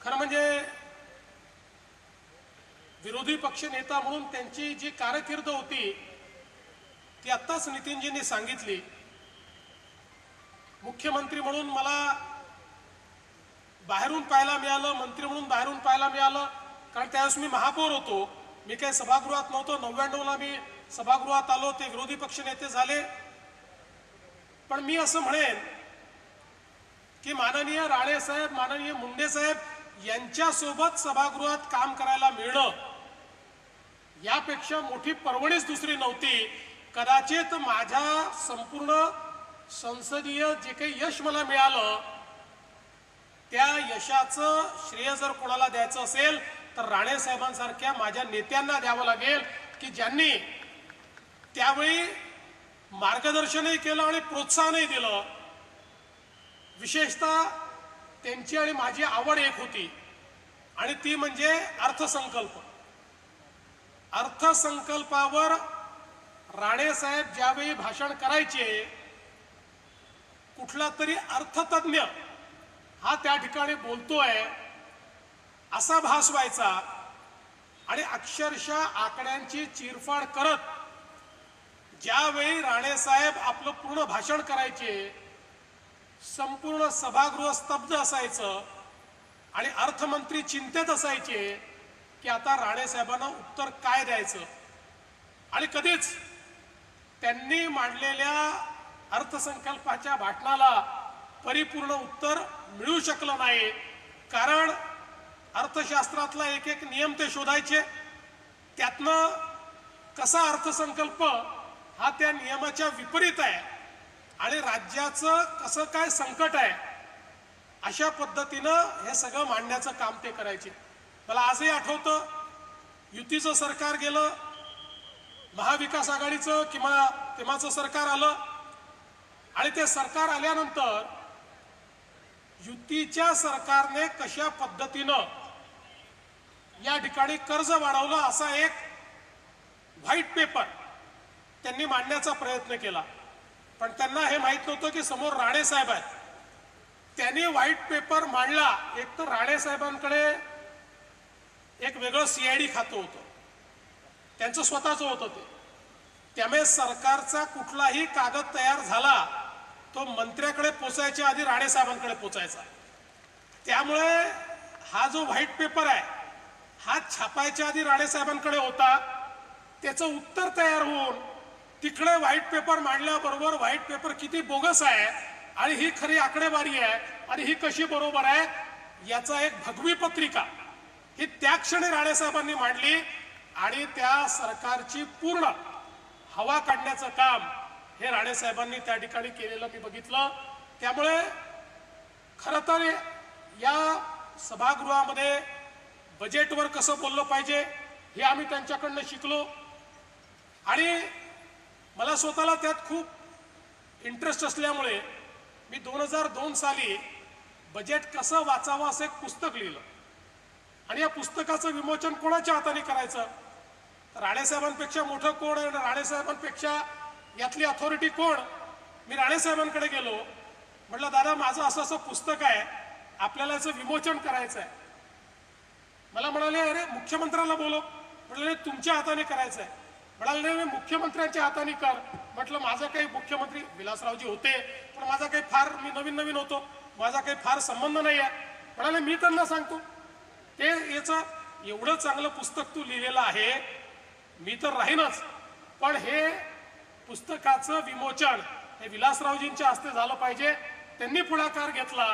खरं म्हणजे विरोधी पक्ष नेता म्हणून त्यांची जी कारकीर्द होती ती आत्ताच नितीनजींनी सांगितली। मुख्यमंत्री म्हणून मला बाहेरून पाहायला मिळालं, मंत्री म्हणून बाहेरून पाहायला मिळालं, कारण त्यावेळेस मी महापौर होतो। मी काही सभागृहात नव्हतो। 99ला मी सभागृहात आलो, ते विरोधी पक्ष नेते झाले। पण मी असं म्हणेन की माननीय राणे साहेब, माननीय मुंडे साहेब यांच्यासोबत सभागृहात काम करायला मिळणं यापेक्षा मोठी पर्वणीच दुसरी नव्हती। कदाचित माझ्या संपूर्ण संसदीय जे काही यश मला मिळालं त्या यशाचं श्रेय जर कोणाला द्यायचं असेल तर राणे साहेबांसारख्या माझ्या नेत्यांना द्यावं लागेल की ज्यांनी त्यावेळी मार्गदर्शनही केलं आणि प्रोत्साहनही दिलं। विशेषतः त्यांची आणि माझी आवड एक होती आणि ती म्हणजे अर्थसंकल्प। अर्थसंकल्पावर राणे साहेब ज्यावेळी भाषण करायचे कुठला तरी अर्थतज्ञ हा त्या ठिकाणी बोलतोय असा भास व्हायचा आणि अक्षरशः आकड्यांची चिरफाड करत ज्यावेळी राणे साहेब आपलं पूर्ण भाषण करायचे संपूर्ण सभागृह स्तब्ध असायचं आणि अर्थमंत्री चिंतेत असायचे की आता राणे साहेबांना उत्तर काय द्यायचं। आणि कधीच त्यांनी मांडलेल्या अर्थसंकल्पाच्या भाषणाला परिपूर्ण उत्तर मिळू शकलं नाही, कारण अर्थशास्त्रातला एक एक नियम ते शोधायचे, त्यातनं कसा अर्थसंकल्प हा त्या नियमाच्या विपरीत आहे आणि राज्याचं कसं काय संकट आहे अशा पद्धतीनं हे सगळं मांडण्याचं काम ते करायचे। मला आजही आठवतं युतीचं सरकार गेलं, महाविकास आघाडीचं किंवा तेव्हाचं सरकार आलं आणि ते सरकार आल्यानंतर युतीच्या सरकारने कशा पद्धतीनं या ठिकाणी कर्ज वाढवलं असा एक व्हाईट पेपर त्यांनी मांडण्याचा प्रयत्न केला। पण त्यांना हे माहित नव्हतं की समोर राणे साहेब आहेत। त्यांनी व्हाईट पेपर मांडला, एक तर राणे साहेबांकडे एक वेगळं सीआयडी खातं होतं, त्यांचं स्वतःचं होतं ते, त्यामुळे सरकारचा कुठलाही कागद तयार झाला तो मंत्र्याकडे पोचायच्या आधी राणे साहेबांकडे पोचायचा। त्यामुळे हा जो व्हाईट पेपर आहे हा छापायच्या आधी राणे साहेबांकडे होता। त्याचं उत्तर तयार होऊन तिकडे व्हाईट पेपर मांडल्याबरोबर व्हाईट पेपर किती बोगस आहे आणि ही खरी आकडेवारी आहे आणि ही कशी बरोबर आहे याचा एक भगवी पत्रिका ही त्या क्षणी राणे साहेबांनी मांडली आणि त्या सरकारची पूर्ण हवा काढण्याचं काम हे राणे साहेबांनी त्या ठिकाणी केलेलं मी बघितलं। त्यामुळे खरं तर या सभागृहामध्ये बजेटवर कसं बोललं पाहिजे हे आम्ही त्यांच्याकडनं शिकलो आणि मला स्वतःला त्यात खूप इंटरेस्ट असल्यामुळे मी 2002 साली बजेट कसं वाचावं असं एक पुस्तक लिहिलं आणि या पुस्तकाचं विमोचन कोणाच्या हाताने करायचं, राणेसाहेबांपेक्षा मोठं कोण आहे, राणेसाहेबांपेक्षा यातली अथॉरिटी कोण। मी राणेसाहेबांकडे गेलो, म्हटलं दादा माझं असं असं पुस्तक आहे, आपल्याला याचं विमोचन करायचं आहे। मला म्हणाले अरे मुख्यमंत्र्याला बोलव, म्हटलं तुमच्या हाताने करायचं आहे। म्हणाले नाही मुख्यमंत्र्यांच्या हाताने कर। म्हटलं माझा काही मुख्यमंत्री विलासरावजी होते पण माझा काही फार, मी नवीन होतो, माझा काही फार संबंध नाही आहे। म्हणाले मी त्यांना सांगतो, ते याचं एवढं चांगलं पुस्तक तू लिहिलेलं आहे, मी तर राहीनच पण हे पुस्तकाचं विमोचन हे विलासरावजींच्या हस्ते झालं पाहिजे। त्यांनी पुढाकार घेतला